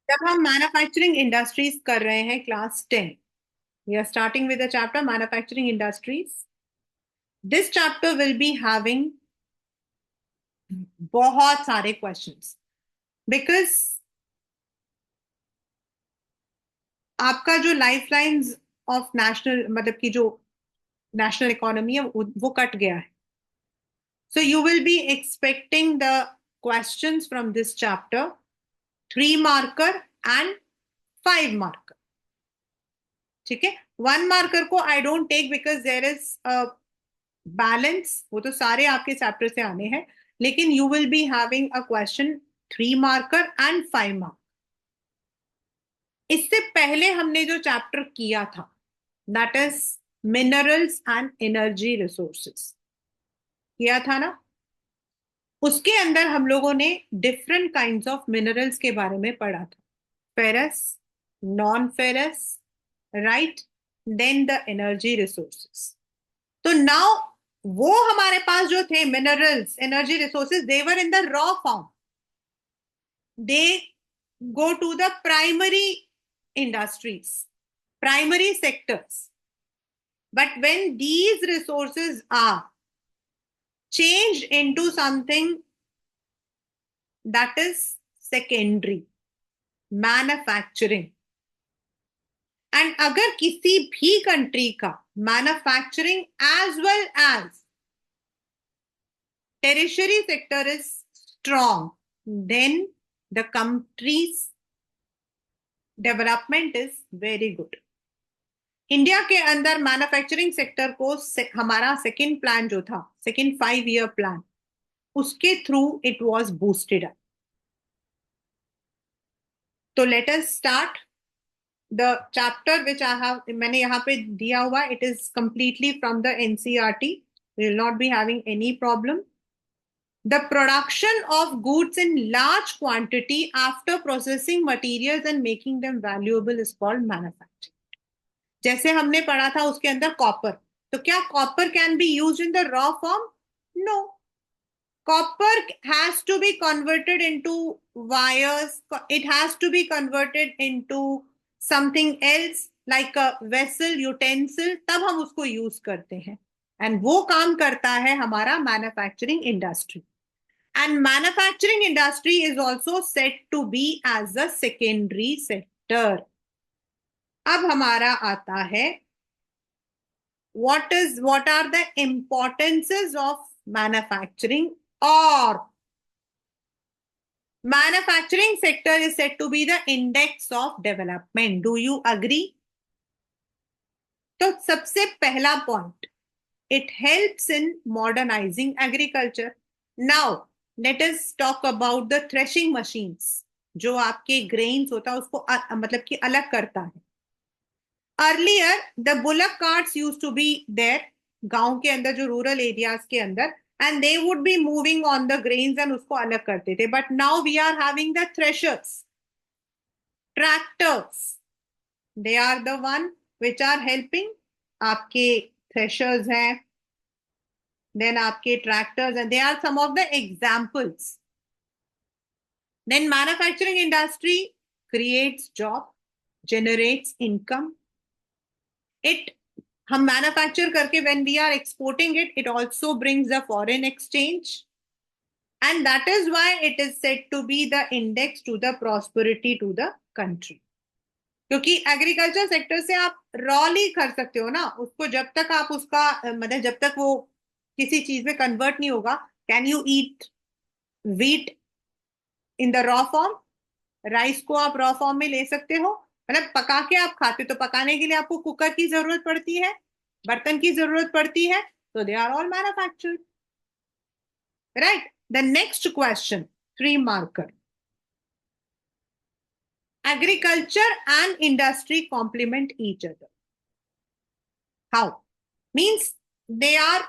जब हम manufacturing industries कर रहे हैं class 10, we are starting with the chapter manufacturing industries. This chapter will be having बहुत सारे क्वेश्चंस, बिकॉज आपका जो लाइफ लाइन्स ऑफ नेशनल, मतलब की जो नेशनल इकोनॉमी है वो कट गया है. So you will be expecting the questions from this chapter, 3 marker and 5 marker. ठीक है. 1 मार्कर को I don't take because there is balance, वो तो सारे आपके चैप्टर से आने हैं, लेकिन you will be having a question 3 marker and 5 mark. इससे पहले हमने जो चैप्टर किया था, that is minerals and energy resources, किया था ना. उसके अंदर हम लोगों ने डिफरेंट काइंड्स ऑफ मिनरल्स के बारे में पढ़ा था. Ferrous, non ferrous, right. Then the energy resources. तो नाउ वो हमारे पास जो थे minerals, energy resources, they were in the raw form. They go to the primary industries, primary sectors. But when these resources are changed into something that is secondary, manufacturing, and अगर किसी भी country का manufacturing as well as tertiary sector is strong, then the country's development is very good. India के अंदर manufacturing sector को हमारा second plan जो था, सेकंड 5 ईयर प्लान, उसके through it was boosted up. तो let us start the chapter which I have, मैंने यहाँ पे दिया हुआ, it is completely from the NCERT. Will not be having any problem. The production of goods in large quantity after processing materials and making them valuable is called manufacturing. जैसे हमने पढ़ा था उसके अंदर कॉपर, तो क्या copper can be use in the raw form? No. Copper has to be converted into wires. It has to be converted into something else like a vessel, utensil, तब हम उसको यूज करते हैं. एंड वो काम करता है हमारा manufacturing industry. And manufacturing industry is also said to be as a secondary sector. अब हमारा आता है what are the importances of manufacturing, or manufacturing sector is said to be the index of development. Do you agree? तो सबसे पहला point, it helps in modernizing agriculture. Now let us talk about the threshing machines, जो आपके grains होता है उसको मतलब कि अलग करता है. Earlier the bullock carts used to be there, गांव के अंदर, जो रूरल एरियाज के अंदर, and they would be moving on the grains and उसको अलग करते थे. But now we are having the threshers, tractors. They are the one which are helping. आपके threshers हैं, then आपके tractors, and they are some of the examples. Then manufacturing industry creates job, generates income. It हम manufacture करके when we are exporting it, it also brings the foreign exchange, and that is why it is said to be the index to the prosperity to the country. क्योंकि agriculture sector से आप really कर सकते हो ना उसको, जब तक आप उसका मतलब जब तक वो किसी चीज में कन्वर्ट नहीं होगा. Can you eat wheat in the raw form? Rice को आप रॉ फॉर्म में ले सकते हो, मतलब पका के आप खाते हो, तो पकाने के लिए आपको कुकर की जरूरत पड़ती है, बर्तन की जरूरत पड़ती है. तो they are all manufactured, right. The next question, 3 marker. Agriculture and industry complement each other. How? Means they are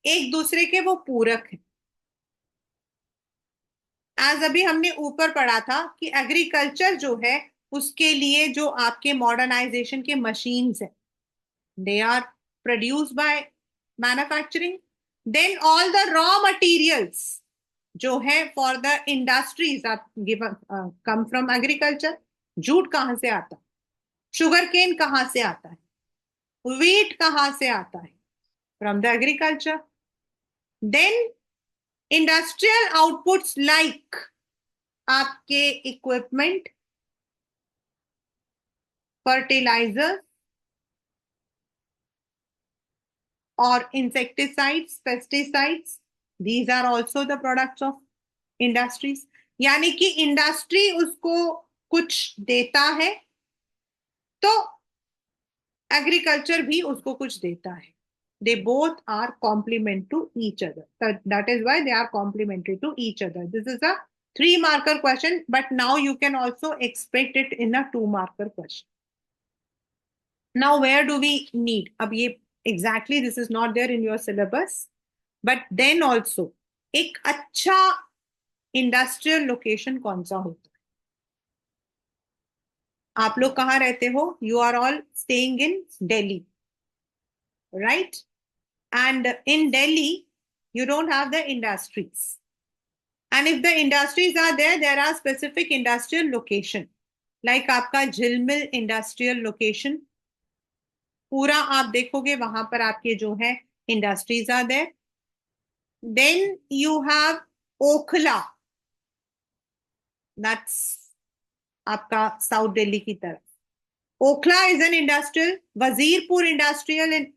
एक दूसरे के वो पूरक हैं. आज अभी हमने ऊपर पढ़ा था कि एग्रीकल्चर जो है उसके लिए जो आपके मॉडर्नाइजेशन के मशीन्स हैं, they are produce by manufacturing. Then all the raw materials जो है for the industries are given come from agriculture. Jute कहाँ से आता है, शुगर केन कहाँ से आता है, व्हीट कहाँ से आता है, from the agriculture. Then industrial outputs like आपके इक्विपमेंट, फर्टिलाइजर और insecticides, pesticides, these are also the products of industries. यानी कि इंडस्ट्री उसको कुछ देता है तो एग्रीकल्चर भी उसको कुछ देता है. They both are complement to each other. That is why they are complementary to each other. This is a 3-marker question, but now you can also expect it in a 2-marker question. Now, where do we need? अब ये exactly this is not there in your syllabus, but then also एक अच्छा industrial location कौन सा होता है? आप लोग कहाँ रहते हो? You are all staying in Delhi, right? And in Delhi, you don't have the industries. And if the industries are there, there are specific industrial location. Like आपका झिलमिल इंडस्ट्रियल लोकेशन, पूरा आप देखोगे वहां पर आपके जो है industries are there. Then you have Okhla, that's आपका साउथ दिल्ली की तरफ. Okhla is an industrial, Wazirpur industrial.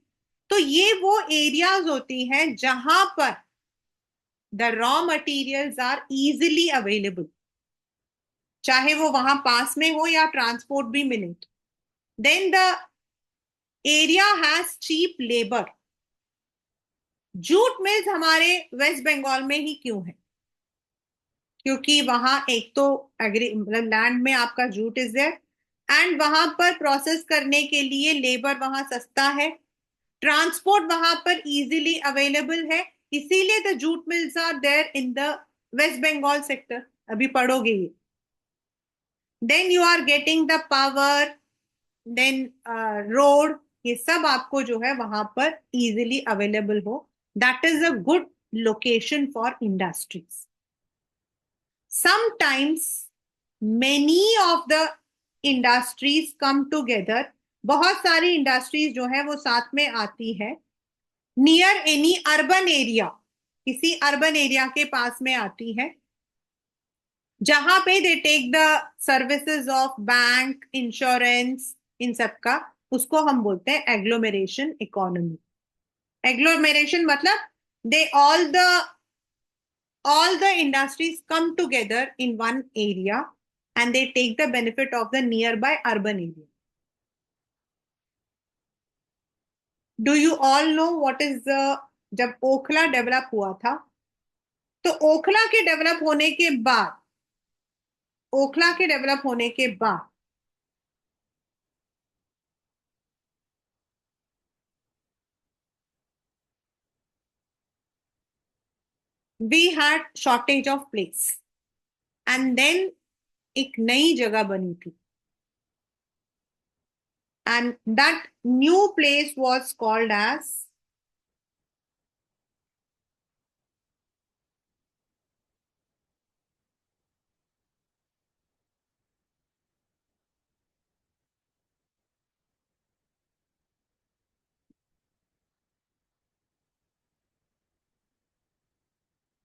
तो ये वो एरियाज होती हैं जहां पर the raw materials are easily available, चाहे वो वहां पास में हो या ट्रांसपोर्ट भी मिले. Then the area has cheap labour. Jute mills हमारे वेस्ट बंगाल में ही क्यों है? क्योंकि वहां एक तो लैंड में आपका जूट इज देयर, एंड वहां पर प्रोसेस करने के लिए लेबर वहां सस्ता है, ट्रांसपोर्ट वहां पर इजीली अवेलेबल है, इसीलिए the jute mills are there in the West Bengal sector. अभी पढ़ोगे ये. Then you are getting the power, then road, ये सब आपको जो है वहां पर इजीली अवेलेबल हो. That is a good location for industries. Sometimes many of the industries come together, बहुत सारी इंडस्ट्रीज जो है वो साथ में आती है नियर एनी अर्बन एरिया, किसी अर्बन एरिया के पास में आती है, जहां पे they take the services of bank, insurance, इन सब का. उसको हम बोलते हैं एग्लोमेरेशन इकोनॉमी. एग्लोमेरेशन मतलब दे all the industries come together in one area and they take the benefit of the nearby urban area. Do you all know what is the, जब Okhla develop हुआ था तो ओखला के डेवलप होने के बाद, ओखला के डेवलप होने के बाद we had shortage of place and then एक नई जगह बनी थी, and that new place was called as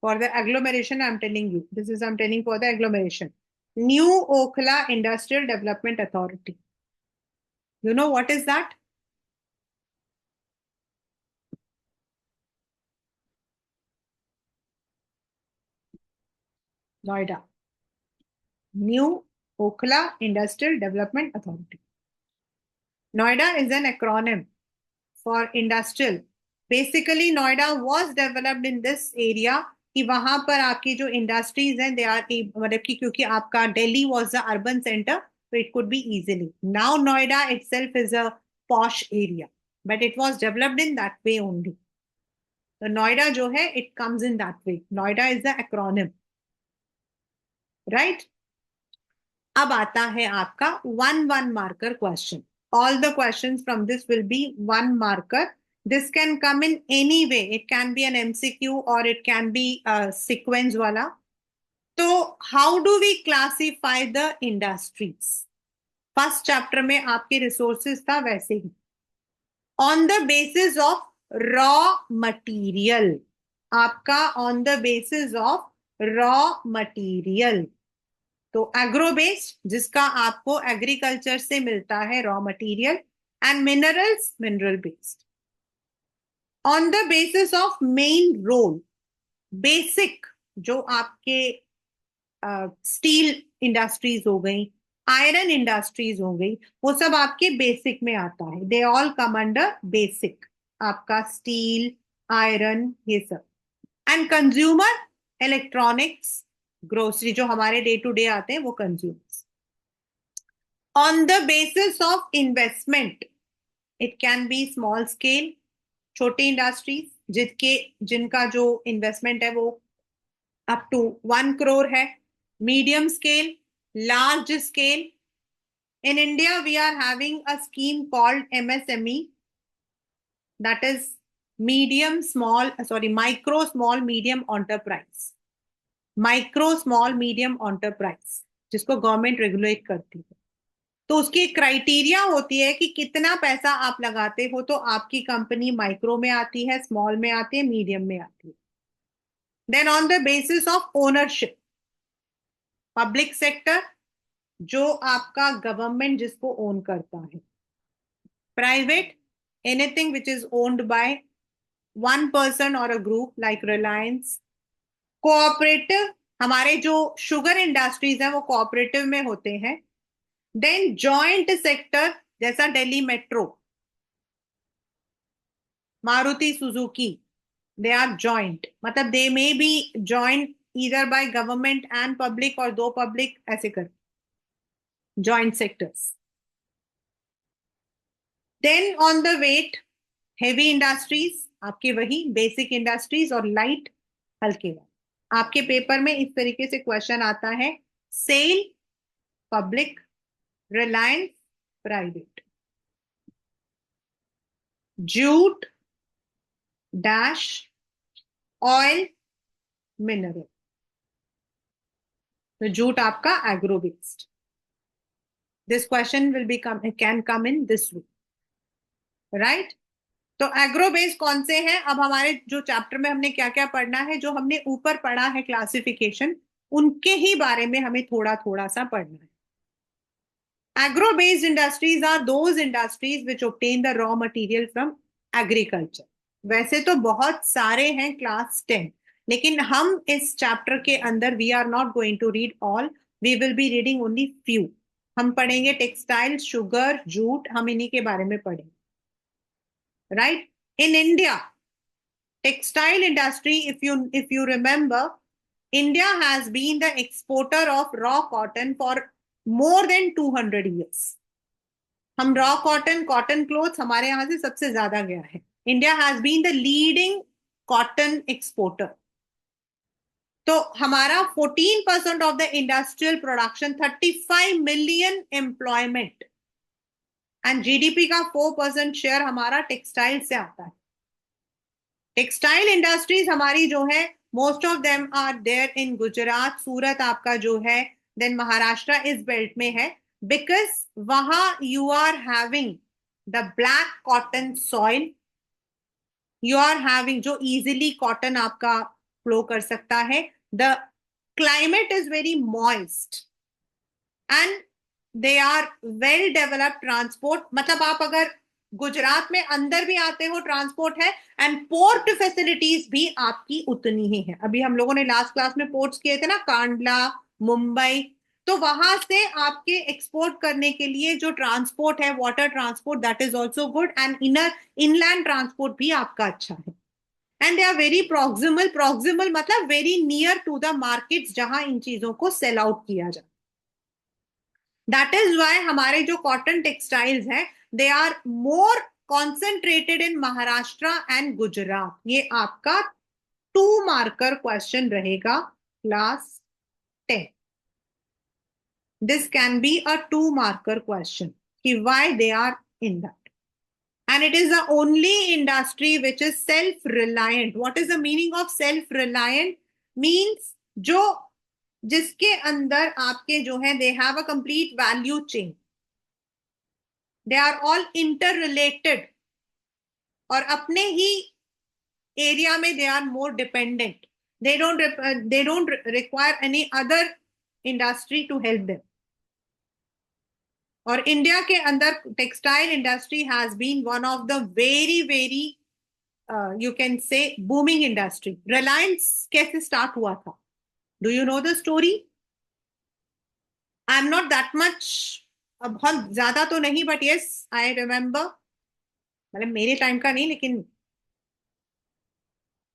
for the agglomeration. I'm telling you, this is I'm telling for the agglomeration, New Okhla Industrial Development Authority. You know what is that? Noida. New Okhla Industrial Development Authority. Noida is an acronym for industrial. Basically, Noida was developed in this area कि वहां पर आपकी जो industries हैं they are, मतलब कि क्योंकि आपका Delhi was the urban centre तो it could be easily. Now Noida itself is a posh area but it was developed in that way only. तो नोएडा जो है it comes in that way. Noida is the acronym, right? अब आता है आपका 1 marker question. All the questions from this will be 1 marker. This can come in any way. It can be an MCQ or it can be a sequence wala. So how do we classify the industries? First chapter में आपके resources था वैसे ही। On the basis of raw material, आपका on the basis of raw material, तो agro based जिसका आपको agriculture से मिलता है raw material, and minerals mineral based. On the basis of main role, basic जो आपके स्टील इंडस्ट्रीज हो गई, आयरन इंडस्ट्रीज हो गई, वो सब आपके बेसिक में आता है। They all come under basic, आपका स्टील, आयरन, ये सब। एंड कंज्यूमर, इलेक्ट्रॉनिक्स, ग्रोसरी, जो हमारे डे टू डे आते हैं वो consumers. On the basis of investment, it can be small scale, छोटी इंडस्ट्रीज जिनका जो इन्वेस्टमेंट है वो अप टू 1 crore है, medium scale, large scale. In India, we are having a scheme called MSME, that is micro, small, medium enterprise. Micro, small, medium enterprise, जिसको government regulate करती है। तो उसकी क्राइटेरिया होती है कि कितना पैसा आप लगाते हो तो आपकी कंपनी माइक्रो में आती है, स्मॉल में आती है, मीडियम में आती है। Then on the basis of ownership, public sector, जो आपका गवर्नमेंट जिसको ओन करता है। Private, anything which is owned by one person or a group like Reliance। Cooperative, हमारे जो शुगर इंडस्ट्रीज हैं वो कोऑपरेटिव में होते हैं। देन जॉइंट सेक्टर, जैसा Delhi metro, Maruti Suzuki, they are joint, मतलब they may be joint either by government and public और दो पब्लिक, ऐसे कर joint sectors. Then on the weight, heavy industries, आपके वही बेसिक इंडस्ट्रीज, और लाइट, हल्के वाले। आपके पेपर में इस तरीके से क्वेश्चन आता है, SAIL, public, Reliance, private, jute, dash, oil, mineral. तो जूट आपका agro based. This question will be can come in this way, right. तो एग्रो बेस्ड कौन से हैं? अब हमारे जो चैप्टर में हमने क्या क्या पढ़ना है, जो हमने ऊपर पढ़ा है क्लासिफिकेशन, उनके ही बारे में हमें थोड़ा थोड़ा सा पढ़ना है। Agro-based industries are those industries which obtain the raw material from agriculture। वैसे तो बहुत सारे हैं क्लास 10, लेकिन हम इस चैप्टर के अंदर we are not going to read all, we will be reading only few. हम पढ़ेंगे टेक्सटाइल, शुगर, जूट, हम इन्हीं के बारे में पढ़ेंगे, right. In India, textile industry, if you remember, India has been the exporter of raw cotton for more than 200 years। हम raw cotton, cotton cloth हमारे यहां से सबसे ज्यादा गया है। India has been the leading cotton exporter. तो हमारा 14% of the industrial production, 35 million employment, and GDP का 4% शेयर हमारा टेक्सटाइल से आता है। टेक्सटाइल इंडस्ट्रीज हमारी जो है, most of them are there in Gujarat, Surat आपका जो है, देन महाराष्ट्र इस बेल्ट में है, बिकॉज वहां you are having the black cotton soil, you are having जो इजीली कॉटन आपका फ्लो कर सकता है, the climate is very moist, and they are well developed transport. मतलब आप अगर गुजरात में अंदर भी आते हो, ट्रांसपोर्ट है, एंड पोर्ट फैसिलिटीज भी आपकी उतनी ही है। अभी हम लोगों ने लास्ट क्लास में पोर्ट्स किए थे ना, कांडला, मुंबई, तो वहां से आपके एक्सपोर्ट करने के लिए जो ट्रांसपोर्ट है, water transport, that is also good, and inland transport भी आपका अच्छा है। And they are very proximal, proximal मतलब very near to the markets जहां इन चीजों को सेल आउट किया जाए। दैट इज वाई हमारे जो कॉटन टेक्सटाइल्स हैं, they are more concentrated in Maharashtra and Gujarat. ये आपका 2 मार्कर क्वेश्चन रहेगा class 10। This can be a 2 marker question कि why they are in that, and it is the only industry which is self reliant. What is the meaning of self reliant? Means जो जिसके अंदर आपके जो है, they have a complete value chain. They are all inter related, और अपने ही area में they are more dependent. They don't require any other industry to help them. और इंडिया के अंदर textile industry has been one of the very very you can say booming industry. Reliance कैसे start हुआ था? Do you know the story? I am not that much, बहुत ज्यादा तो नहीं, बट यस आई रिमेम्बर. मतलब मेरे टाइम का नहीं, लेकिन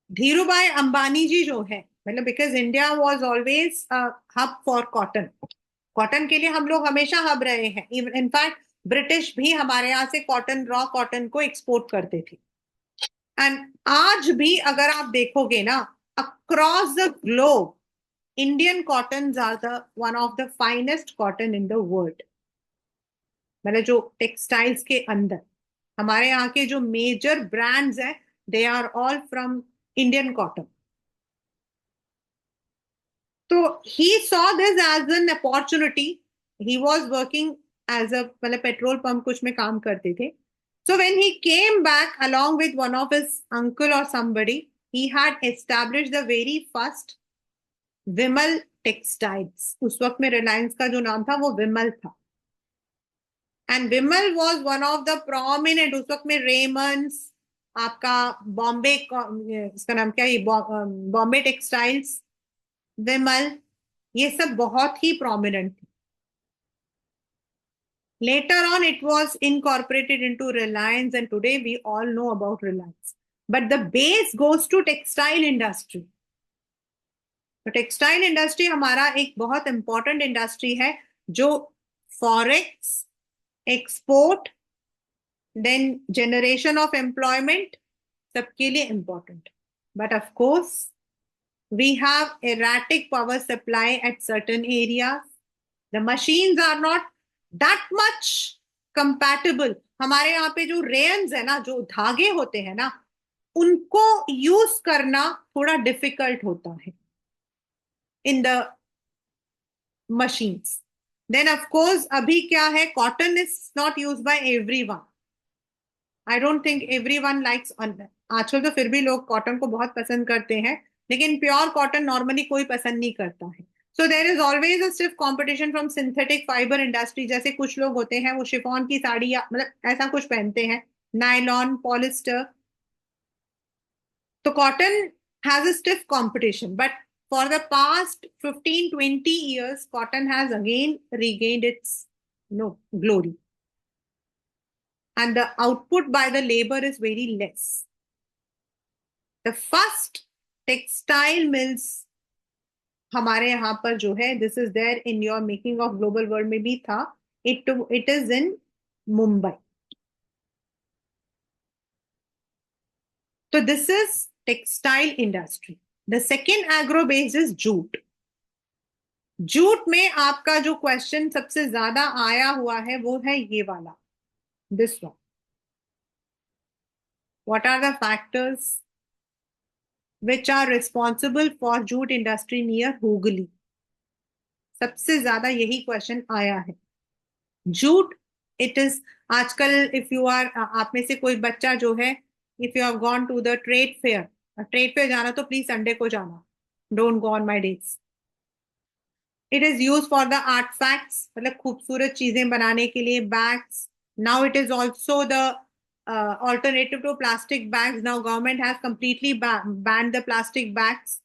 धीरूभाई अंबानी जी जो है, मतलब because India was always hub for cotton. Cotton के लिए हम लोग हमेशा हब रहे हैं. इनफैक्ट ब्रिटिश भी हमारे यहाँ से कॉटन, रॉ कॉटन को एक्सपोर्ट करते थे. एंड आज भी अगर आप देखोगे ना, across the globe Indian cotton are the one of the finest cotton in the world. मतलब जो टेक्सटाइल्स के अंदर हमारे यहाँ के जो मेजर ब्रांड्स हैं, they are all from Indian cotton. तो he saw this as an opportunity. He was working as a, मतलब पेट्रोल पंप कुछ में काम करते थे. So when he came back along with one of his uncle or somebody, he had established the very first Vimal textiles. उस वक्त में रिलायंस का जो नाम था वो विमल था. And Vimal was one of the prominent. उस वक्त में रेमंड्स, आपका बॉम्बे, इसका नाम क्या है, बॉम्बे टेक्सटाइल्स, विमल, ये सब बहुत ही प्रोमिनेंट थी. Later on, it was incorporated into Reliance, and today we all know about Reliance. But the base goes to textile industry. तो टेक्सटाइल इंडस्ट्री हमारा एक बहुत इंपॉर्टेंट इंडस्ट्री है, जो forex, export, then generation of employment, सबके लिए important. But of course we have erratic power supply at certain areas. The machines are not that much compatible. हमारे यहाँ पे जो रेयंस है ना, जो धागे होते हैं ना, उनको यूज करना थोड़ा डिफिकल्ट होता है in the machines. Then of course अभी क्या है, cotton is not use by everyone. I don't think everyone likes. आजकल तो फिर भी लोग कॉटन को बहुत पसंद करते हैं, लेकिन प्योर कॉटन नॉर्मली कोई पसंद नहीं करता है. So there is always a stiff competition from synthetic fibre industry. जैसे कुछ लोग होते हैं वो शिफॉन की साड़ी या मतलब ऐसा कुछ पहनते हैं, नायलॉन, पॉलिस्टर. तो cotton has a stiff competition, but for the past 15-20 years cotton has again regained its glory, and the output by the labor is very less. The first textile mills हमारे यहाँ पर जो है, this is there in your making of global world में भी था. It is in Mumbai. तो this is textile industry. The second agro base is jute. Jute में आपका जो क्वेश्चन सबसे ज्यादा आया हुआ है वो है ये वाला, this one. What are the factors which are responsible for jute industry near Hooghly? सबसे ज्यादा यही क्वेश्चन आया है. जूट, इट इज आजकल, इफ यू आर, आप में से कोई बच्चा जो है, if you have gone to the trade fair जाना तो प्लीज संडे को जाना, don't go on my days. It is use for the artefacts, मतलब खूबसूरत चीजें बनाने के लिए, bags. Now it is also the alternative to plastic bags. Now government has completely banned the plastic bags.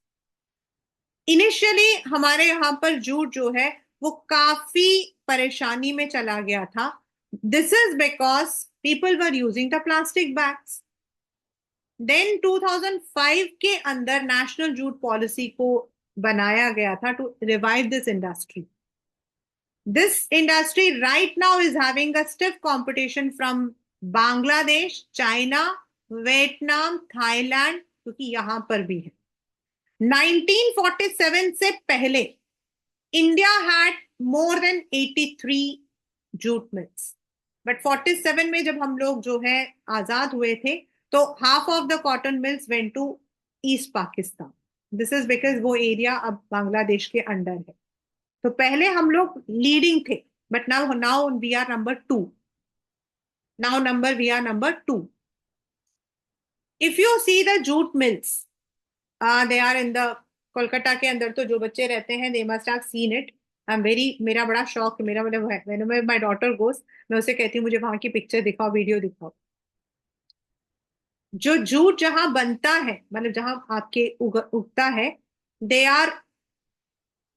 Initially हमारे यहाँ पर जूट जो है वो काफी परेशानी में चला गया था. This is because people were using the plastic bags. Then 2005 के अंदर नेशनल जूट पॉलिसी को बनाया गया था to revive this industry. This industry right now is having a stiff competition from Bangladesh, China, Vietnam, Thailand, क्योंकि यहां पर भी है. 1947 से पहले India had more than 83 jute mills, but 47 में जब हम लोग जो है आजाद हुए थे, तो half of the cotton mills went to East Pakistan. This is because वो एरिया अब बांग्लादेश के अंडर है. तो पहले हम लोग लीडिंग थे, but now we are number 2. Now we are number 2. If you see the jute mills, they are in the Kolkata के अंदर, तो जो बच्चे रहते हैं they must have seen it. मेरा बड़ा शौक है, मेरा मतलब whenever my daughter goes, मैं उसे कहती हूँ मुझे वहां की पिक्चर दिखाओ, वीडियो दिखाओ। जो जूट जहां बनता है, मतलब जहां आपके उगता है, they are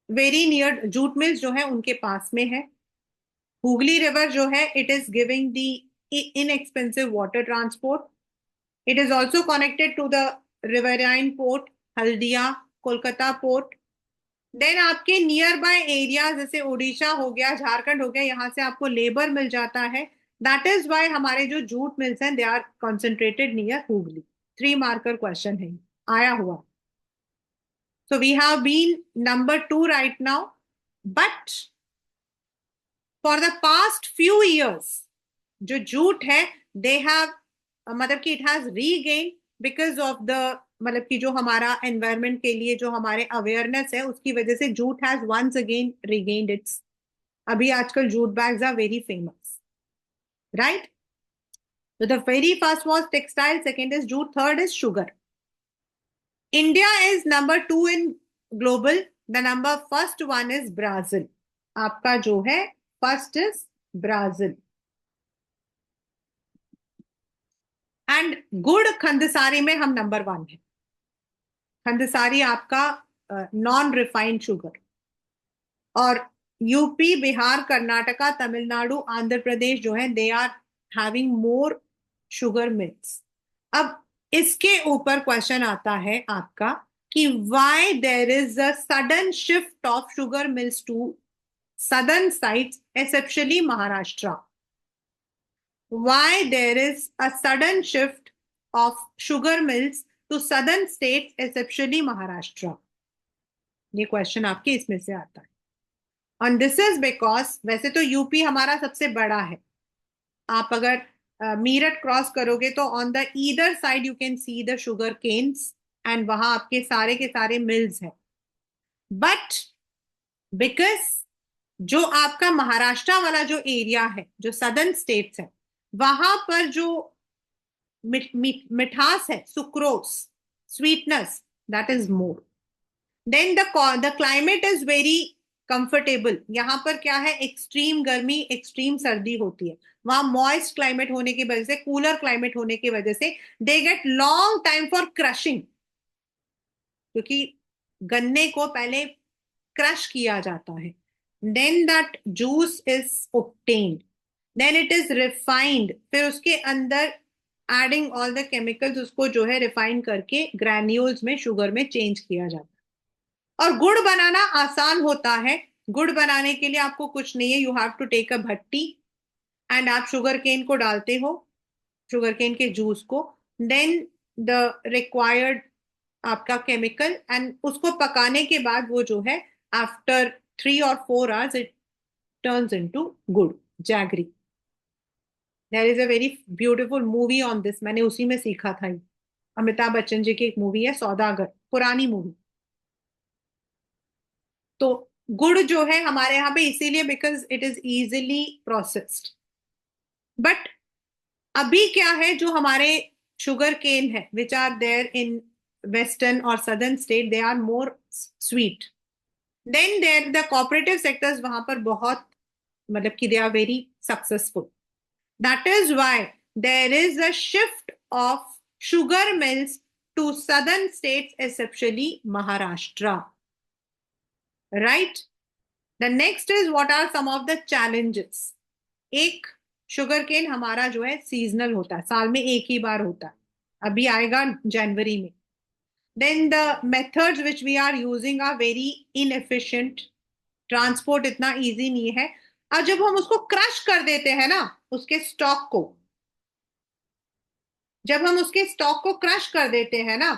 very near, jute mills जो है उनके पास में है। हुगली रिवर जो है, it is giving the inexpensive water transport. It is also connected to the riverine port, Haldia, Kolkata port. Then आपके नियर बाय एरिया जैसे उड़ीसा हो गया, झारखंड हो गया, यहाँ से आपको लेबर मिल जाता है। दैट इज वाई हमारे जो जूट मिल्स हैं, they are concentrated near Hooghly. 3 marker question है, आया हुआ। So we have been number 2 right now, but for the past few years जो जूट है, दे हैव, मतलब कि it has regain because of the, मतलब कि जो हमारा एनवायरमेंट के लिए जो हमारे अवेयरनेस है, उसकी वजह से jute has once again regained its. अभी आजकल jute bags are very famous, right? So the very first was textile, second is jute, third is sugar. India is number 2 in global. The number first one is Brazil. आपका जो है first is Brazil. And गुड़ खंडसारी में हम number 1 है। खंडसारी आपका non refined sugar. और UP, Bihar, Karnataka, Tamil Nadu, Andhra Pradesh जो है, they are having more sugar mills. अब इसके ऊपर क्वेश्चन आता है आपका कि why there is a sudden shift of sugar mills to southern sites, especially Maharashtra. Why there is a sudden shift of sugar mills to southern states, especially Maharashtra? ये question आपके इसमें से आता है। And this is because वैसे तो UP हमारा सबसे बड़ा है। आप अगर मीरठ क्रॉस करोगे तो on the either side you can see the sugar canes, and वहां आपके सारे के सारे मिल्स हैं। बट बिकॉज जो आपका महाराष्ट्र वाला जो एरिया है, जो सदर्न स्टेट्स है, वहां पर जो मिठास है, sucrose, sweetness, that is more. Then the climate is very comfortable. यहाँ पर क्या है, एक्सट्रीम गर्मी, एक्सट्रीम सर्दी होती है। वहां मॉइस्ट क्लाइमेट होने की वजह से, कूलर क्लाइमेट होने की वजह से, they get long time for crushing, क्योंकि गन्ने को पहले क्रश किया जाता है। Then that juice is obtained, then it is refined, फिर उसके अंदर एडिंग ऑल द केमिकल्स, उसको जो है रिफाइन करके ग्रैन्यूल्स में, शुगर में चेंज किया जाता है। और गुड़ बनाना आसान होता है। गुड़ बनाने के लिए आपको कुछ नहीं है, you have to take a भट्टी एंड आप शुगर केन को डालते हो, शुगर केन के जूस को, देन द रिक्वायर्ड आपका केमिकल, एंड उसको पकाने के बाद वो जो है, after 3 or 4 hours it turns into गुड़, jaggery. There is a very beautiful movie on this, मैंने उसी में सीखा था। अमिताभ बच्चन जी की एक मूवी है सौदागर, पुरानी मूवी। तो गुड़ जो है हमारे यहाँ पे इसीलिए because it is easily processed. But अभी क्या है, जो हमारे शुगर केन है which are there in western और southern state, they are more sweet. Then there the cooperative sectors वहां पर बहुत, मतलब कि they are very successful. That is why there is a shift of sugar mills to southern states, especially Maharashtra, right? The next is what are some of the challenges. एक, sugar cane हमारा जो है seasonal होता है, साल में एक ही बार होता है, अभी आएगा जनवरी में। Then the methods which we are using are very inefficient, transport इतना इजी नहीं है। और जब हम उसको क्रश कर देते हैं ना, उसके स्टॉक को, जब हम उसके स्टॉक को क्रश कर देते हैं ना,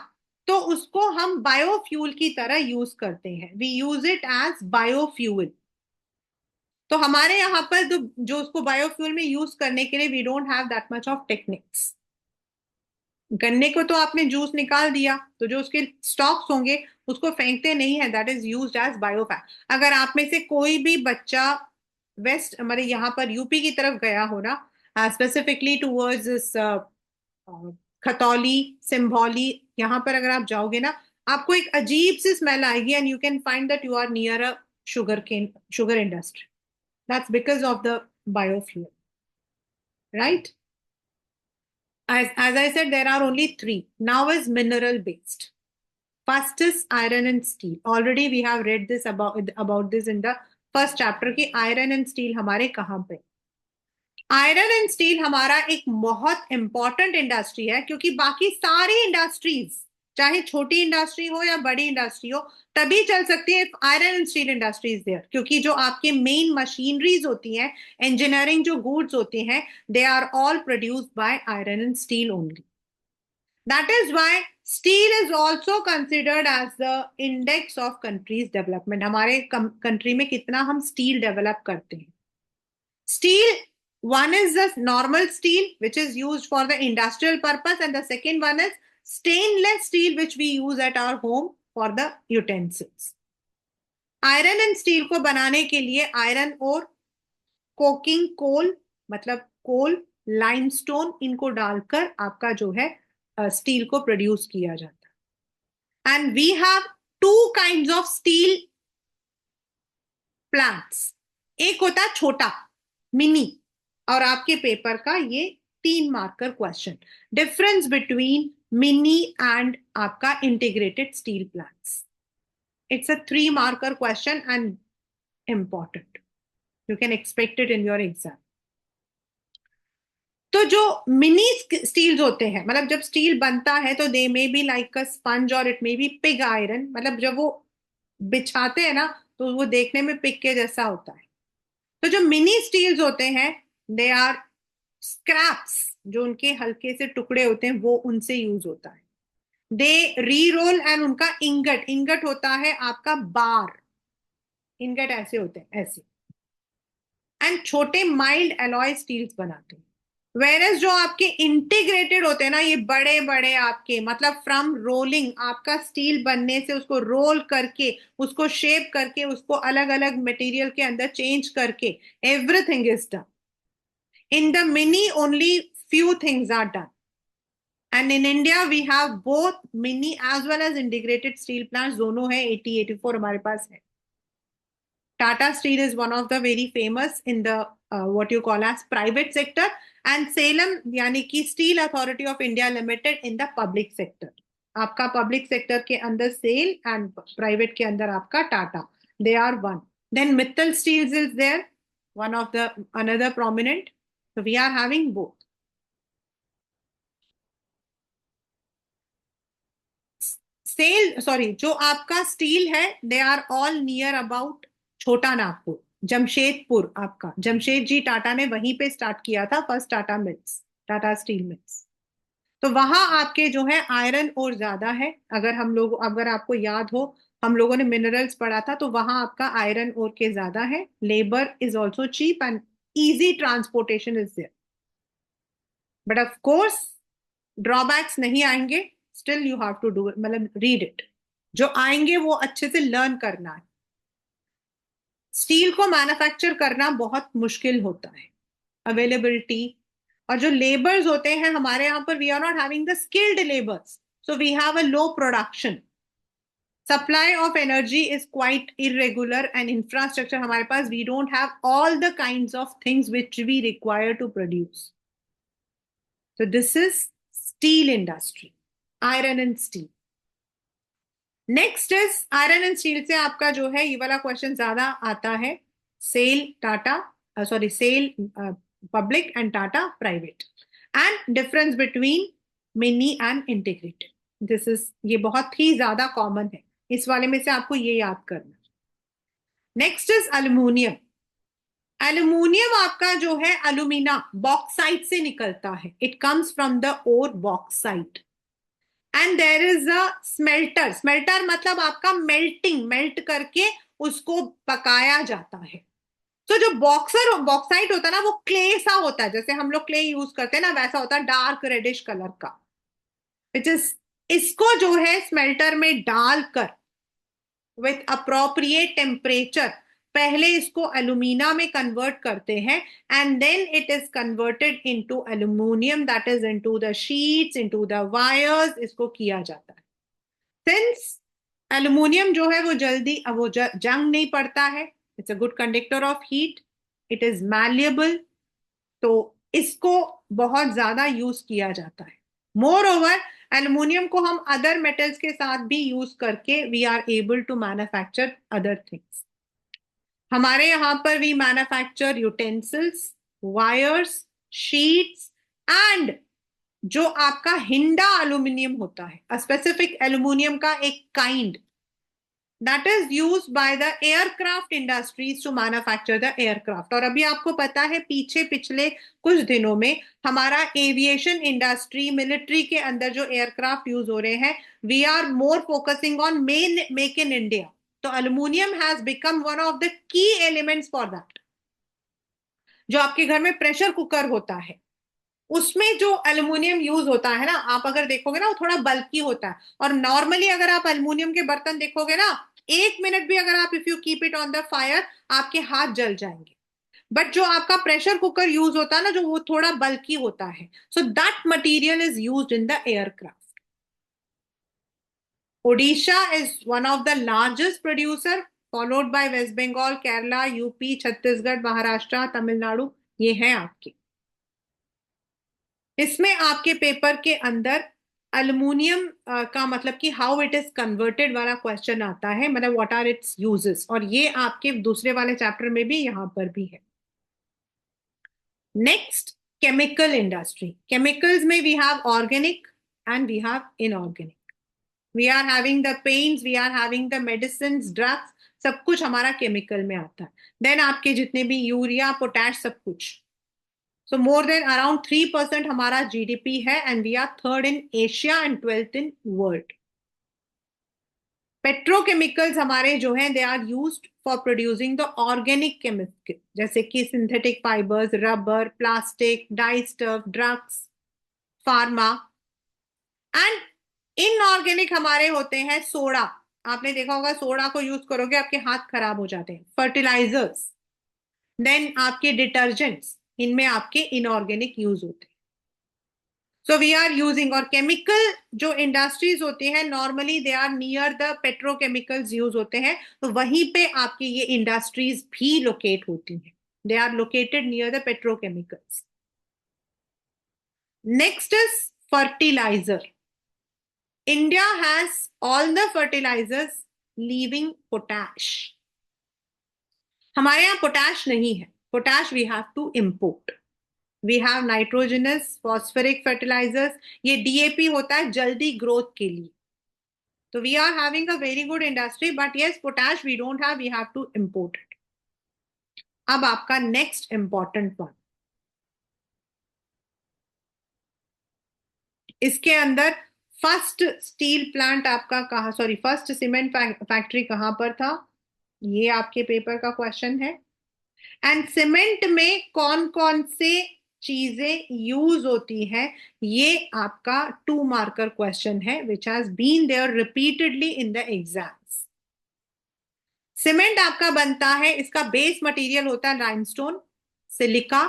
तो उसको हम बायोफ्यूल की तरह यूज करते हैं। We use it as biofuel. तो हमारे यहाँ पर जो उसको बायोफ्यूल में यूज करने के लिए, we don't have that much of techniques. गन्ने को तो आपने जूस निकाल दिया, तो जो उसके स्टॉक्स होंगे उसको फेंकते नहीं है, दैट इज यूज्ड एज बायोफैट। अगर आप में से कोई भी बच्चा वेस्ट, हमारे यहाँ पर यूपी की तरफ गया हो ना, specifically towards this Khatauli, Simbhaoli, यहाँ पर अगर आप जाओगे ना, आपको एक अजीब सी स्मेल आएगी and you can find that you are near a sugar industry. That's because of the biofuel, right? As I said, there are only three. Now is mineral based. First is iron and steel. Already we have read this about this in the first chapter कि iron and steel हमारे कहाँ पे. Iron and steel हमारा एक बहुत important industry है, क्योंकि बाकी सारी इंडस्ट्रीज, चाहे छोटी इंडस्ट्री हो या बड़ी इंडस्ट्री हो, तभी चल सकती है iron and steel industries there. क्योंकि जो आपके मेन मशीनरीज होती हैं, इंजीनियरिंग जो गुड्स होते हैं, they are all produced by iron and steel only. That is why steel is also considered as the index of country's development. हमारे country में कितना हम स्टील डेवलप करते हैं. Steel, one is the normal steel which is used for the industrial purpose, and the second one is stainless steel which we use at our home for the utensils. Iron and steel को बनाने के लिए iron और coking coal, मतलब कोल, limestone, इनको डालकर आपका जो है स्टील को प्रोड्यूस किया जाता है. And we have two kinds of steel plants. एक होता है छोटा, मिनी, और आपके पेपर का ये 3 marker question, difference between mini and आपका integrated steel plants. It's a 3 marker question and important. You can expect it in your exam. तो जो मिनी स्टील्स होते हैं, मतलब जब स्टील बनता है तो they may be like a sponge और it may be pig iron, मतलब जब वो बिछाते हैं ना तो वो देखने में पिग के जैसा होता है. तो जो मिनी स्टील्स होते हैं, दे आर स्क्रैप्स, जो उनके हल्के से टुकड़े होते हैं वो उनसे यूज होता है. दे री रोल एंड उनका इंगट, इंगट होता है आपका बार, इंगट ऐसे होते हैं ऐसे, एंड छोटे माइल्ड एलॉय स्टील्स बनाते हैं. वेरएस जो आपके इंटीग्रेटेड होते हैं ना, ये बड़े बड़े आपके, मतलब फ्रॉम रोलिंग, आपका स्टील बनने से उसको रोल करके, उसको शेप करके, उसको अलग अलग मटेरियल के अंदर चेंज करके, everything is done. In the mini only few things are done. And in India we have both mini as well as integrated steel plants, दोनों है. 80-84 हमारे पास है. Tata Steel is one of the very famous in the what you call as private sector, and Salem यानी कि Steel Authority of India Limited in the public sector. आपका public sector के अंदर cell and private के अंदर आपका Tata, they are one. Then Mittal Steels is there, one of the another prominent. So we are having both. SAIL, sorry, जो आपका steel है, they are all near about Chota Nagpur, Jamshedpur. आपका जमशेद जी टाटा ने वहीं पे स्टार्ट किया था first Tata mills, Tata steel mills. तो वहां आपके जो है आयरन और ज्यादा है. अगर आपको याद हो, हम लोगों ने मिनरल्स पढ़ा था, तो वहां आपका आयरन और के ज्यादा है. Labour is also cheap and easy transportation is there. But of course drawbacks नहीं आएंगे. Still you have to do, मतलब रीड इट. जो आएंगे वो अच्छे से लर्न करना है. स्टील को मैन्युफैक्चर करना बहुत मुश्किल होता है, अवेलेबिलिटी, और जो लेबर्स होते हैं हमारे यहाँ पर, we are not having the skilled labours, so we have a low production. Supply of energy is quite irregular, and infrastructure हमारे पास, we don't have all the kinds of things which we require to produce. So this is steel industry, iron and steel. Next is iron and steel से आपका जो है ये वाला question ज्यादा आता है. SAIL Tata, sorry, SAIL public and Tata private, and difference between mini and integrated. This is, ये बहुत ही ज्यादा कॉमन है. इस वाले में से आपको ये याद करना. Next is aluminium. एल्यूमिनियम आपका जो है अलुमिना बॉक्साइट से निकलता है. It comes from the ore bauxite, and there is a smelter. Smelter मतलब आपका मेल्टिंग, मेल्ट करके उसको पकाया जाता है. तो जो बॉक्साइट होता है ना, वो क्ले सा होता है, जैसे हम लोग क्ले यूज करते हैं ना, वैसा होता है, डार्क रेडिश कलर का. विच इज, इसको जो है स्मेल्टर में डालकर विथ अप्रोप्रिएट टेम्परेचर पहले इसको एल्यूमिना में कन्वर्ट करते हैं and then it is converted into aluminium, that is into the sheets, into the wires, इसको किया जाता है। सिंस एल्यूमिनियम जो है वो जल्दी वो जंग नहीं पड़ता है, it's a good conductor of heat, it is malleable, तो इसको बहुत ज्यादा यूज किया जाता है। मोर ओवर एल्यूमिनियम को हम अदर मेटल्स के साथ भी यूज करके we are able to manufacture other things. हमारे यहां पर we manufacture utensils, wires, sheets and जो आपका हिंडा एल्यूमिनियम होता है, अ स्पेसिफिक एल्यूमिनियम का एक kind that is used by the aircraft industries to manufacture the aircraft। और अभी आपको पता है पीछे पिछले कुछ दिनों में हमारा एविएशन इंडस्ट्री, मिलिट्री के अंदर जो एयरक्राफ्ट यूज हो रहे हैं, we are more focusing on make in India. तो aluminium has become one of the key elements for that. जो आपके घर में प्रेशर कुकर होता है उसमें जो एल्यूमिनियम यूज होता है ना, आप अगर देखोगे ना वो थोड़ा बल्की होता है, और नॉर्मली अगर आप एल्यूमिनियम के बर्तन देखोगे ना, 1 मिनट भी अगर आप if you keep it on the fire आपके हाथ जल जाएंगे। बट जो आपका प्रेशर कुकर यूज होता है ना, जो वो थोड़ा बल्की होता है, so that material is use in the aircraft. Odisha is one of the largest producer, followed by West Bengal, Kerala, UP, Chhattisgarh, Maharashtra, Tamil Nadu, ये हैं आपके। इसमें आपके पेपर के अंदर एल्युमिनियम का मतलब कि हाउ इट इज कन्वर्टेड वाला क्वेश्चन आता है, मतलब व्हाट आर इट्स यूजेस, और ये आपके दूसरे वाले चैप्टर में भी यहां पर भी है। Next, chemical industry. केमिकल्स में we have organic and we have inorganic. We are having the paints, we are having the medicine, drugs, सब कुछ हमारा केमिकल में आता है। देन आपके जितने भी यूरिया, पोटैश, सब कुछ। So more than around 3% हमारा GDP है and we are third in Asia and 12th in world। Petrochemicals हमारे जो हैं they are used for producing the organic chemical, जैसे कि synthetic fibres, rubber, plastic, die stuff, drugs, pharma. And inorganic हमारे होते हैं सोडा। आपने देखा होगा सोडा को यूज करोगे आपके हाथ खराब हो जाते हैं। फर्टिलाइजर्स, देन आपके डिटर्जेंट्स, इनमें आपके इनऑर्गेनिक यूज होते हैं। सो वी आर यूजिंग, और केमिकल जो इंडस्ट्रीज होती हैं normally they are near the petrochemicals use होते हैं, तो वहीं पे आपकी ये इंडस्ट्रीज भी लोकेट होती हैं, they are located near the petrochemicals. Next is fertiliser. India has all the fertilisers leaving potash. हमारे यहाँ पोटैश नहीं है, potash we have to import. We have nitrogenous, phosphoric fertilisers, ये डीएपी होता है जल्दी ग्रोथ के लिए। तो we are having a very good industry, but yes potash we don't have, we have to import it. अब आपका नेक्स्ट इंपॉर्टेंट वन, इसके अंदर फर्स्ट स्टील प्लांट आपका कहाँ, सॉरी फर्स्ट सीमेंट फैक्ट्री कहां पर था, ये आपके पेपर का क्वेश्चन है। एंड सीमेंट में कौन कौन से चीजें यूज होती हैं, ये आपका 2 मार्कर क्वेश्चन है which has been there repeatedly in the exams. Cement आपका बनता है, इसका बेस मटेरियल होता है लाइमस्टोन, सिलिका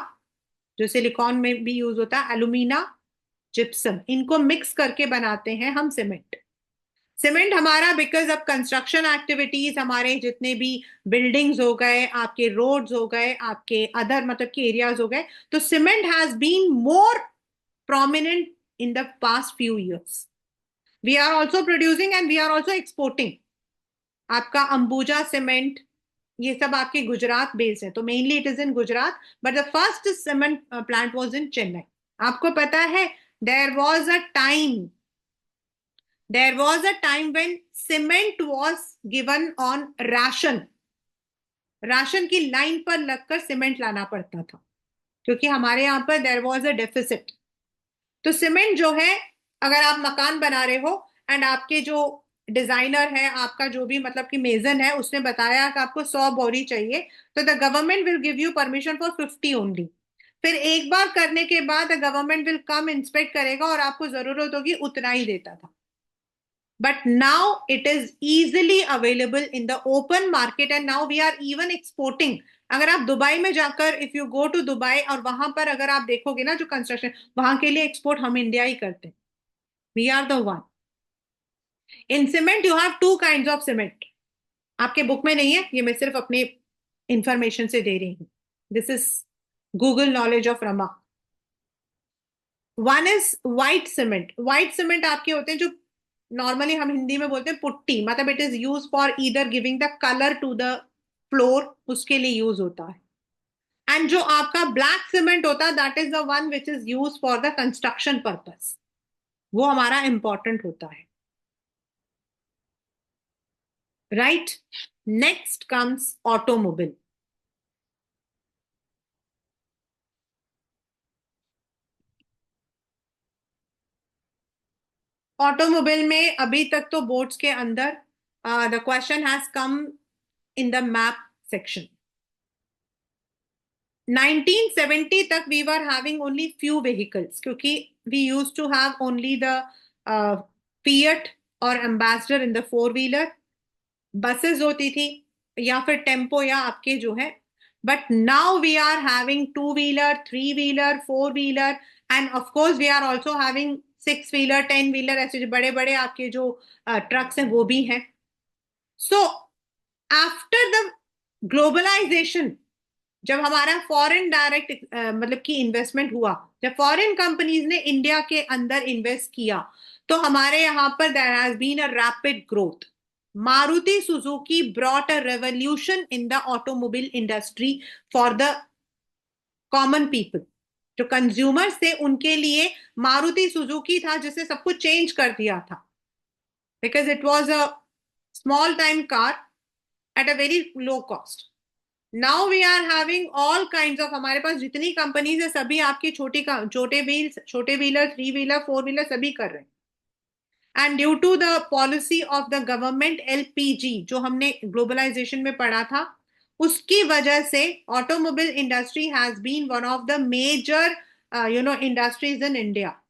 जो सिलिकॉन में भी यूज होता है, एल्यूमिना, जिप्सम, इनको मिक्स करके बनाते हैं हम सीमेंट। सीमेंट हमारा बिकॉज ऑफ कंस्ट्रक्शन एक्टिविटीज, हमारे जितने भी बिल्डिंग्स हो गए, आपके रोड्स हो गए, आपके अदर मतलब के एरियाज हो गए, तो cement has been more prominent in the past few years. We are also producing and we are also exporting. आपका अंबुजा सीमेंट, ये सब आपके गुजरात बेस्ड है, तो mainly it is in Gujarat, but the first cement plant was in Chennai. आपको पता है there was a time, there was a time when cement was given on ration। Ration की लाइन पर लगकर सीमेंट लाना पड़ता था क्योंकि हमारे यहाँ पर देयर वाज अ डेफिसिट। तो सीमेंट जो है, अगर आप मकान बना रहे हो एंड आपके जो डिजाइनर है, आपका जो भी मतलब कि मेजन है, उसने बताया कि आपको 100 बोरी चाहिए, तो the government will give you permission for 50 only. फिर एक बार करने के बाद the government will come inspect करेगा और आपको जरूरत होगी उतना ही देता था। but now it is easily available in the open market and now we are even exporting. अगर आप दुबई में जाकर, if you go to Dubai और वहां पर अगर आप देखोगे ना जो कंस्ट्रक्शन, वहां के लिए एक्सपोर्ट हम इंडिया ही करते हैं. We are the one. In cement you have two kinds of cement. आपके बुक में नहीं है, ये मैं सिर्फ अपने इंफॉर्मेशन से दे रही हूँ. This is Google knowledge of Rama. One is white cement. White cement आपके होते हैं जो नॉर्मली हम हिंदी में बोलते हैं पुट्टी, मतलब it is use for either giving the colour to the floor, उसके लिए यूज होता है. एंड जो आपका ब्लैक सीमेंट होता है that is the one which is use for the construction purpose. वो हमारा इंपॉर्टेंट होता है. Right. Next comes automobile. Automobile में अभी तक तो बोर्ड्स के अंदर the question has come in the map section. 1970 तक we were having only few vehicles क्योंकि we used to have only the Fiat और Ambassador in the four wheeler. Buses होती थी या फिर टेम्पो या आपके जो है. But now we are having two wheeler, three wheeler, four wheeler and of course we are also having six wheeler, ten wheeler. ऐसे जो बड़े बड़े आपके जो ट्रक्स हैं वो भी हैं. सो आफ्टर द ग्लोबलाइजेशन, जब हमारा फॉरेन डायरेक्ट मतलब कि इन्वेस्टमेंट हुआ, जब फॉरेन कंपनीज ने इंडिया के अंदर इन्वेस्ट किया, तो हमारे यहाँ पर there has been a rapid growth. Maruti Suzuki brought a revolution in the automobile industry for the common people. जो कंज्यूमर्स थे उनके लिए मारुति सुजुकी था जिसने सब कुछ चेंज कर दिया था. Because it was a small time car at a very low cost. Now we are having all kinds of, हमारे पास जितनी कंपनीज है सभी आपकी छोटे wheeler, three wheeler, four wheeler सभी कर रहे हैं. And due to the policy of the government LPG जो हमने ग्लोबलाइजेशन में पढ़ा था, उसकी वजह से automobile industry has been one of the major industries in India.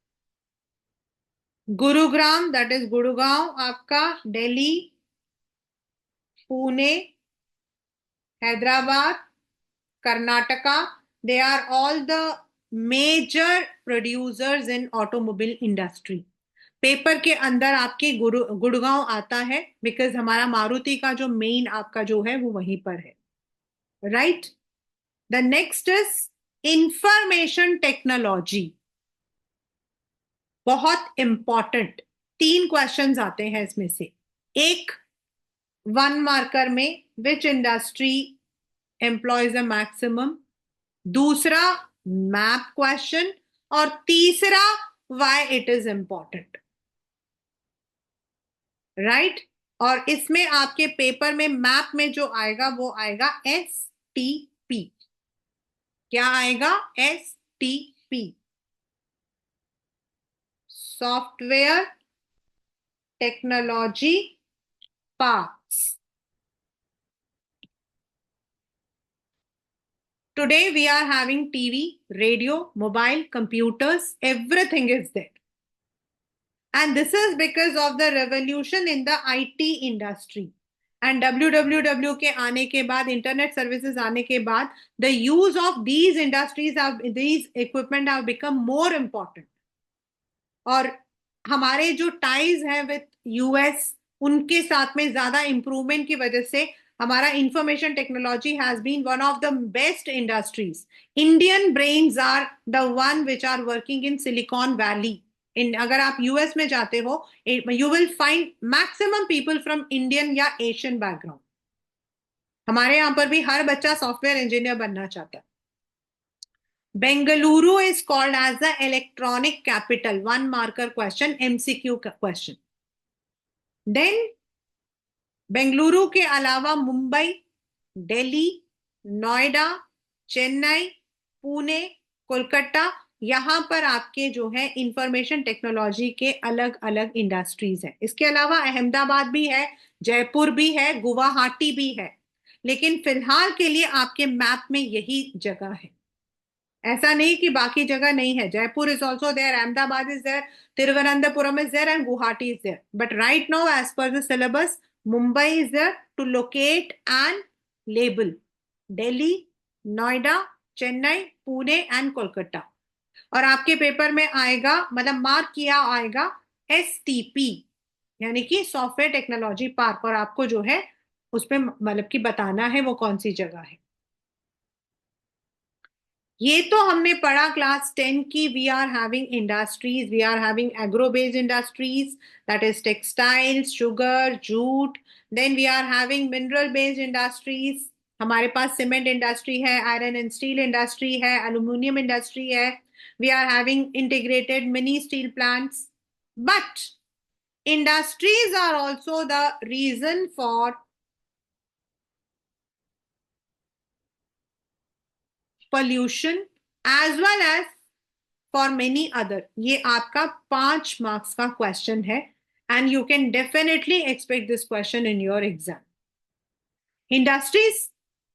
Gurugram, that is Gurgaon आपका, Delhi, Pune, Hyderabad, Karnataka, they are all the major producers in automobile industry. Paper के अंदर आपके गुड़गांव आता है बिकॉज हमारा मारुति का जो मेन आपका जो है वो वहीं पर है. Right. The next is information technology. बहुत इंपॉर्टेंट. तीन क्वेश्चंस आते हैं इसमें से. एक वन मार्कर में विच इंडस्ट्री एम्प्लॉयज द मैक्सिमम, दूसरा मैप क्वेश्चन, और तीसरा why it is important. Right. और इसमें आपके पेपर में मैप में जो आएगा वो आएगा STP. क्या आएगा? STP, software technology parts. Today we are having TV, radio, mobile, computers, everything is there. And this is because of the revolution in the IT industry. And WWW के आने के बाद, internet services आने के बाद, the use of these industries these equipment have become more important. और हमारे जो ties हैं with US, उनके साथ में ज्यादा improvement की वजह से हमारा information technology has been one of the best industries. Indian brains are the one which are working in Silicon Valley. अगर आप यूएस में जाते हो, you will find maximum people from Indian या एशियन बैकग्राउंड. हमारे यहाँ पर भी हर बच्चा सॉफ्टवेयर इंजीनियर बनना चाहता है. Bengaluru is called as the electronic capital. One marker question, MCQ question. Then Bengaluru के अलावा मुंबई, दिल्ली, नोएडा, चेन्नई, पुणे, कोलकाता, यहां पर आपके जो है इंफॉर्मेशन टेक्नोलॉजी के अलग अलग इंडस्ट्रीज हैं. इसके अलावा अहमदाबाद भी है, जयपुर भी है, गुवाहाटी भी है. लेकिन फिलहाल के लिए आपके मैप में यही जगह है. ऐसा नहीं कि बाकी जगह नहीं है. Jaipur is also there, Ahmedabad is there, Thiruvananthapuram is there, and Guwahati is there. But right now as per the syllabus, Mumbai is there to locate and label. Delhi, Noida, Chennai, Pune and Kolkata. और आपके पेपर में आएगा, मतलब मार्क किया आएगा, STP, यानी कि सॉफ्टवेयर टेक्नोलॉजी पार्क. और आपको जो है उसमें मतलब कि बताना है वो कौन सी जगह है. ये तो हमने पढ़ा क्लास 10 की. We are having industries, we are having agro based industries, that is textiles, sugar, jute. Then we are having mineral based industries. हमारे पास सीमेंट इंडस्ट्री है, आयरन एंड स्टील इंडस्ट्री है, एल्यूमिनियम इंडस्ट्री है. We are having integrated mini steel plants. But industries are also the reason for pollution as well as for many other. ये आपका 5 marks का question है, and you can definitely expect this question in your exam. Industries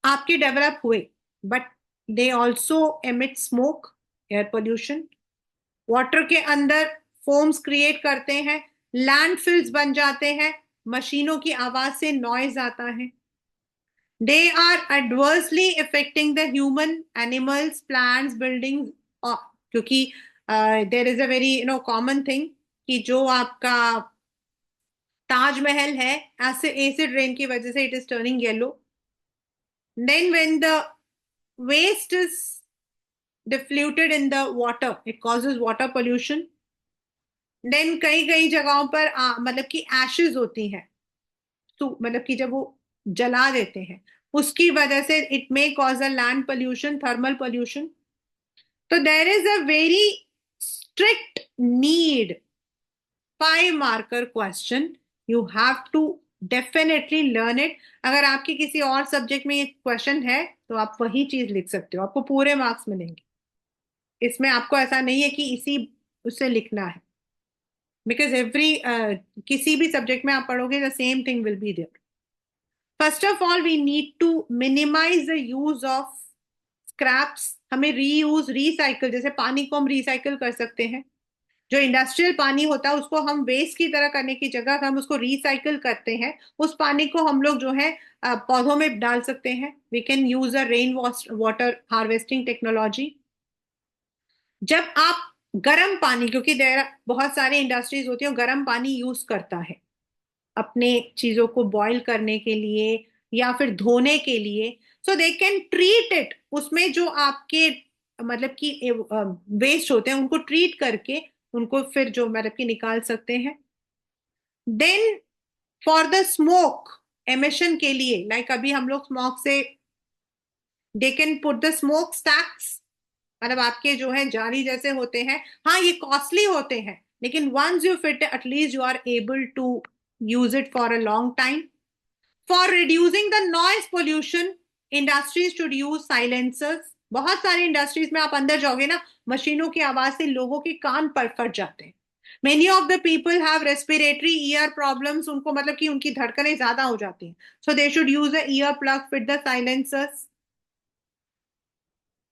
आपके develop हुए, but they also emit smoke, air pollution. Water के अंदर foams create करते हैं, लैंडफिल्स बन जाते हैं, मशीनों की आवाज से नॉइज आता है. They are adversely affecting the human, animals, plants, buildings. क्योंकि there is a very common thing कि जो आपका ताजमहल है, एसिड रेन की वजह से it is turning yellow. Then when the waste is defluted in the water, it causes water pollution. Then कई कई जगहों पर मतलब कि एशेज होती हैं, तो मतलब कि जब वो जला देते हैं, उसकी वजह से it may cause a land pollution, thermal pollution. तो there is a very strict need. 5 marker question, you have to definitely learn it. अगर आपके किसी और सब्जेक्ट में ये क्वेश्चन है तो आप वही चीज लिख सकते हो, आपको पूरे मार्क्स मिलेंगे. इसमें आपको ऐसा नहीं है कि इसी उससे लिखना है, बिकॉज एवरी किसी भी सब्जेक्ट में आप पढ़ोगे the same thing will be there. First of all we need to minimise the use of scraps. हमें रीयूज, रिसाइकल, जैसे पानी को हम रिसाइकल कर सकते हैं. जो इंडस्ट्रियल पानी होता है उसको हम वेस्ट की तरह करने की जगह हम उसको रिसाइकल करते हैं. उस पानी को हम लोग जो है पौधों में डाल सकते हैं. We can use a rain water harvesting technology. जब आप गर्म पानी, क्योंकि देर बहुत सारी इंडस्ट्रीज होती है गर्म पानी यूज करता है अपने चीजों को बॉईल करने के लिए या फिर धोने के लिए, सो दे कैन ट्रीट इट. उसमें जो आपके मतलब कि वेस्ट होते हैं उनको ट्रीट करके उनको फिर जो मतलब कि निकाल सकते हैं. Then for the smoke emission के लिए, लाइक अभी हम लोग स्मोक से they can put the smoke stacks. मतलब आपके जो है जाली जैसे होते हैं, हाँ ये कॉस्टली होते हैं, लेकिन once you fit at least you are able to use it for a long time. For reducing the noise pollution, industries should use silencers. बहुत सारी इंडस्ट्रीज में आप अंदर जाओगे ना, मशीनों की आवाज से लोगों के कान पर फट जाते हैं. Many of the people have respiratory ear problems. उनको मतलब कि उनकी धड़कनें ज्यादा हो जाती हैं, so they should use a ear plug fit the silencers.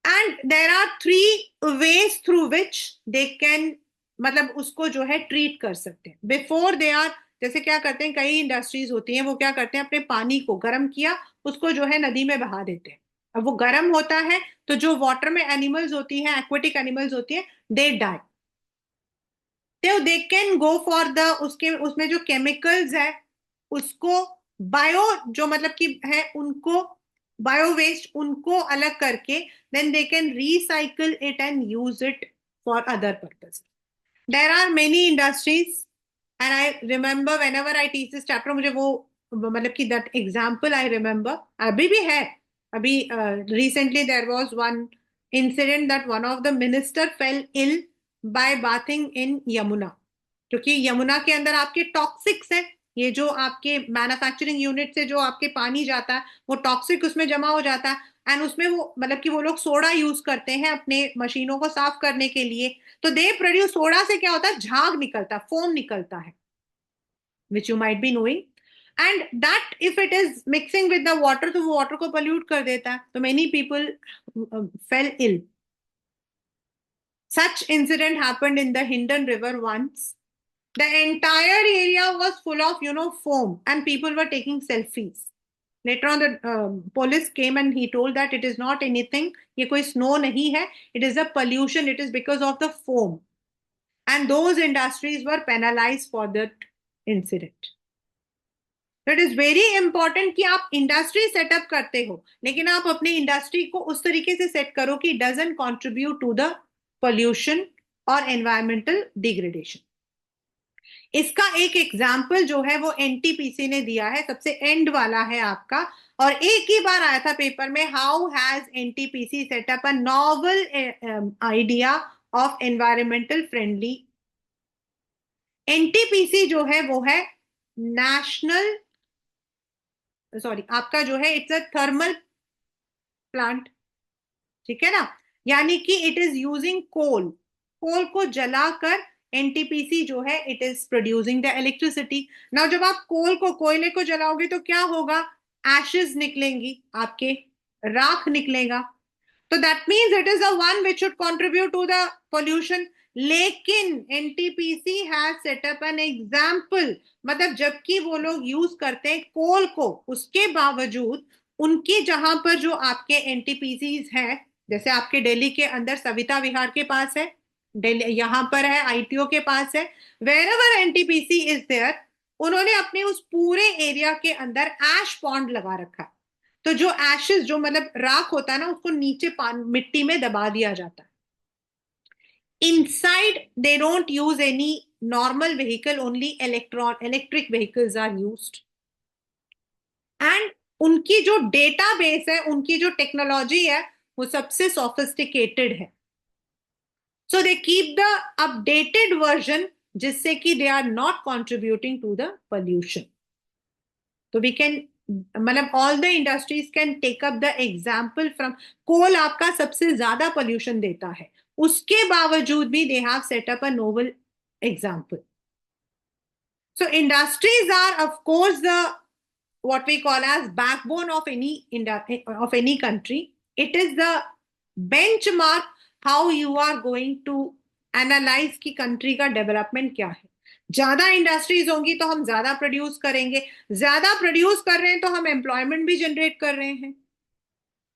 And there are 3 ways through which they can, मतलब उसको जो है ट्रीट कर सकते हैं बिफोर दे आर. जैसे क्या करते हैं, कई इंडस्ट्रीज होती हैं वो क्या करते हैं, अपने पानी को गर्म किया उसको जो है नदी में बहा देते हैं. अब वो गर्म होता है तो जो वाटर में एनिमल्स होती हैं, एक्वेटिक एनिमल्स होती हैं, दे डाई. तो they can go for the, उसके उसमें जो केमिकल्स है उसको बायो, जो मतलब कि है उनको बायो वेस्ट उनको अलग करके then they can recycle it and use it for other purpose. There are many industries and I remember whenever I teach this chapter, मुझे वो मतलब कि दैट एग्जाम्पल आई रिमेम्बर अभी भी है. अभी recently there was one incident that one of the minister fell ill by bathing in Yamuna. क्योंकि यमुना के अंदर आपके टॉक्सिक्स हैं, ये जो आपके मैन्युफैक्चरिंग यूनिट से जो आपके पानी जाता है वो टॉक्सिक उसमें जमा हो जाता है. एंड उसमें वो मतलब कि वो लोग सोडा यूज करते हैं अपने मशीनों को साफ करने के लिए. तो दे प्रोड्यूस, सोडा से क्या होता है, झाग निकलता है, फोम निकलता है, which you might be knowing. And that if it is mixing with the water तो वो वाटर को पोल्यूट कर देता है. तो many people fell ill. Such incident happened in the Hindon River once. The entire area was full of, foam, and people were taking selfies. Later on, the police came and he told that it is not anything. ये कोई snow नहीं है. It is a pollution. It is because of the foam. And those industries were penalized for that incident. So it is very important कि आप industry setup करते हो, लेकिन आप अपनी इंडस्ट्री को उस तरीके से सेट करो कि doesn't contribute to the pollution और एनवायरमेंटल डिग्रेडेशन. इसका एक एग्जाम्पल जो है वो एनटीपीसी ने दिया है, सबसे एंड वाला है आपका, और एक ही बार आया था पेपर में. How has NTPC setup a novel idea of environmental friendly. NTPC जो है वो है नेशनल, सॉरी आपका जो है इट्स अ थर्मल प्लांट, ठीक है ना, यानी कि इट इज यूजिंग कोल. कोल को जलाकर एनटीपीसी जो है it is producing the electricity. Now जब आप कोल को, कोयले को जलाओगे तो क्या होगा, एशेस निकलेंगी आपके, राख निकलेगा. तो that means it is the one which should contribute to the pollution. लेकिन NTPC has set up an example, मतलब जबकि वो लोग यूज करते हैं कोल को, उसके बावजूद उनकी जहां पर जो आपके एनटीपीसीज हैं, जैसे आपके दिल्ली के अंदर सविता विहार के पास है, दिल्ली यहां पर है, आईटीओ के पास है, wherever NTPC is there, उन्होंने अपने उस पूरे एरिया के अंदर ऐश पॉन्ड लगा रखा है. तो जो एशेस, जो मतलब राख होता है ना, उसको नीचे मिट्टी में दबा दिया जाता है. Inside, they don't use any normal vehicle, only electric vehicles are used. And उनकी जो डेटाबेस है, उनकी जो टेक्नोलॉजी है, वो सबसे सोफिस्टिकेटेड है. So they keep the updated version, जिससे कि they are not contributing to the pollution. तो वी कैन, मतलब all the industries can take up the example from coal. आपका सबसे ज्यादा पोल्यूशन देता है, उसके बावजूद भी they have set up a novel example. So industries are of course the what we call as backbone of any country. It is the benchmark how you are going to analyze कि country का development क्या है. ज्यादा industries होंगी तो हम ज्यादा produce करेंगे, ज्यादा प्रोड्यूस कर रहे हैं तो हम एम्प्लॉयमेंट भी जनरेट कर रहे हैं.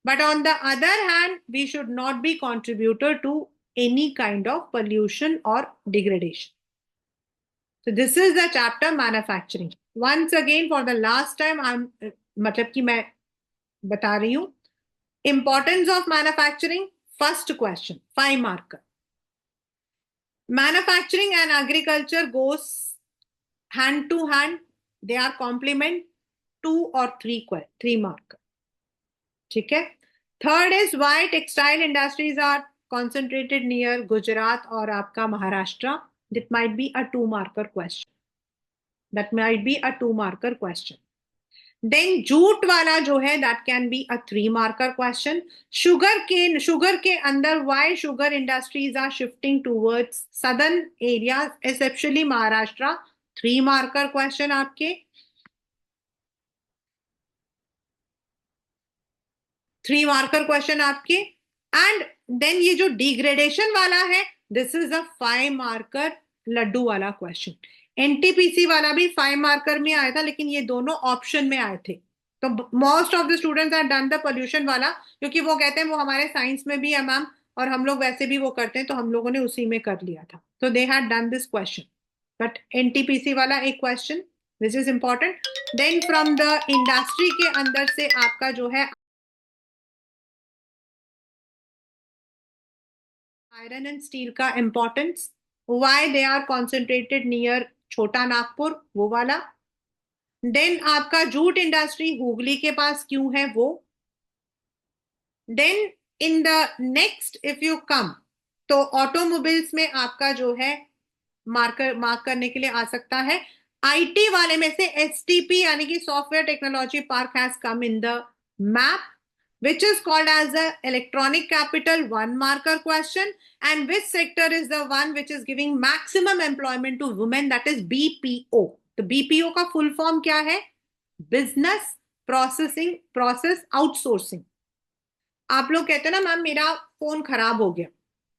But on the other hand we should not be contributor to any kind of pollution और degradation. So this is the chapter manufacturing. Once again for the last time I'm मतलब कि मैं बता रही हूँ importance of manufacturing. First question, 5 marker. Manufacturing and agriculture goes hand to hand. They are complement, 2 or 3 marker. ठीक है. Third is why textile industries are concentrated near Gujarat और आपका Maharashtra. That might be a 2 marker question. That might be a 2 marker question. Then jute वाला जो है that can be a 3 marker question. Sugar के अंदर why sugar industries are shifting towards southern areas, especially Maharashtra, 3 marker question आपके. 3 marker question आपके. And then ये जो degradation वाला है, this is a 5 marker Laddu वाला क्वेश्चन. एनटीपीसी वाला भी 5 मार्कर में आया था, लेकिन ये दोनों ऑप्शन में आए थे. तो most of the students are done the pollution वाला, क्योंकि वो कहते हैं वो हमारे साइंस में भी है मैम, और हम लोग वैसे भी वो करते हैं, तो हम लोगों ने उसी में कर लिया था. तो they had done this question. But NTPC वाला एक question this is important. Then from the industry के अंदर से आपका जो है आयरन एंड स्टील का importance, why they are concentrated near Chota Nagpur, वो वाला. देन आपका जूट इंडस्ट्री हुगली के पास क्यों है वो. Then in the next if you come, तो ऑटोमोबाइल्स में आपका जो है मार्क करने के लिए आ सकता है. आईटी वाले में से एसटीपी यानी कि software technology park has come in the map, which is called as the electronic capital, 1 marker question. And which sector is the one which is giving maximum employment to women, that is BPO. तो BPO का full form क्या है, business process outsourcing. आप लोग कहते हो ना ma'am मेरा फोन खराब हो गया,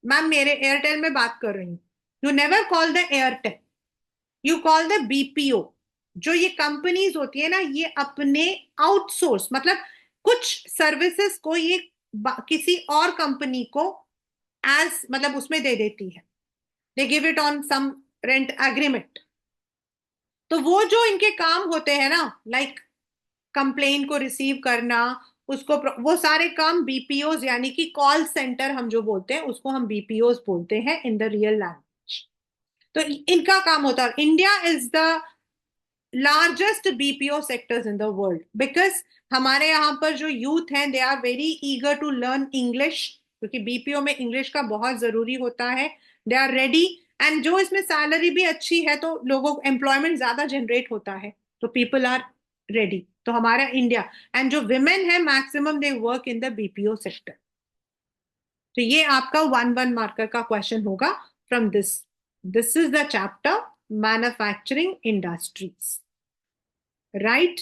मैम मेरे एयरटेल में बात कर रही हूँ, you never call the Airtel, you call the BPO. जो ये कंपनीज होती है ना, ये अपने आउटसोर्स मतलब कुछ सर्विसेज को ये किसी और कंपनी को एज मतलब उसमें दे देती है, they give it on some rent agreement. तो वो जो इनके काम होते हैं ना, लाइक कंप्लेन को रिसीव करना, उसको वो सारे काम बीपीओज यानी कि कॉल सेंटर हम जो बोलते हैं उसको हम बीपीओज बोलते हैं इन द रियल लैंग्वेज। तो इनका काम होता है। India is the largest BPO sectors in the world because हमारे यहाँ पर जो यूथ हैं they are very eager to learn English, क्योंकि बीपीओ में इंग्लिश का बहुत जरूरी होता है। दे आर रेडी, एंड जो इसमें सैलरी भी अच्छी है तो लोगों को एम्प्लॉयमेंट ज्यादा जनरेट होता है, तो पीपल आर रेडी। तो हमारा इंडिया, एंड जो विमेन है maximum they work in the BPO sector. तो ये आपका 1 1 मार्कर का क्वेश्चन होगा from this. This is the chapter manufacturing industries, right.